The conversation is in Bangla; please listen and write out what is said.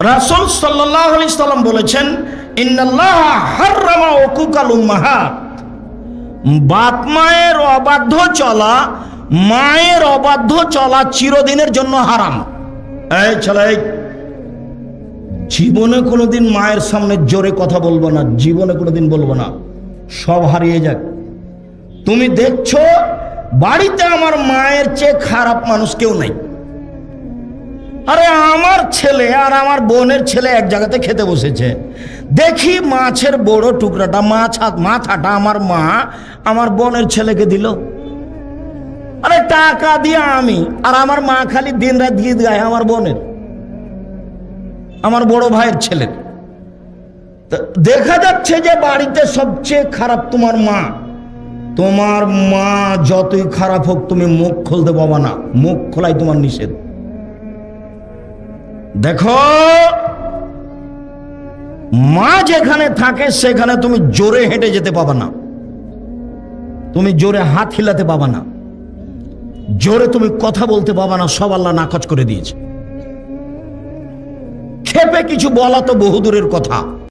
রাসূল সাল্লাল্লাহু আলাইহি সাল্লাম বলেছেন, ইন্নাল্লাহা হাররামা উকুকাল উম্মাহাত, বাপ মায়ের অবাধ্য চলা, মায়ের অবাধ্য চলা চিরদিনের জন্য হারাম। এই ছেলে, জীবনে কোনোদিন মায়ের সামনে জোরে কথা বলবো না, জীবনে কোনোদিন বলবো না, সব হারিয়ে যাক। তুমি দেখছো বাড়িতে আমার মায়ের চেয়ে খারাপ মানুষ কেউ নাই। আরে আমার ছেলে আর আমার বোনের ছেলে এক জায়গাতে খেতে বসেছে, দেখি মাছের বড় টুকরাটা মাথাটা আমার মা আমার বোনের ছেলেকে দিল। আরে টাকা দিয়ে আমি আর আমার মা খালি দিন রাত গীত গায় আমার বোনের, আমার বড় ভাইয়ের ছেলের। দেখা যাচ্ছে যে বাড়িতে সবচেয়ে খারাপ তোমার মা। তোমার মা যতই খারাপ হোক তুমি মুখ খুলতে পাবা না, মুখ খোলাই তোমার নিষেধ। দেখো, মা যেখানে থাকে সেখানে তুমি জোরে হেঁটে যেতে পাবা না, তুমি জোরে হাত হিলাতে পাবা না, জোরে তুমি কথা বলতে পাবা না, সব আল্লাহ নাকচ করে দিয়েছে। ক্ষেপে কিছু বলা তো বহুদূরের কথা।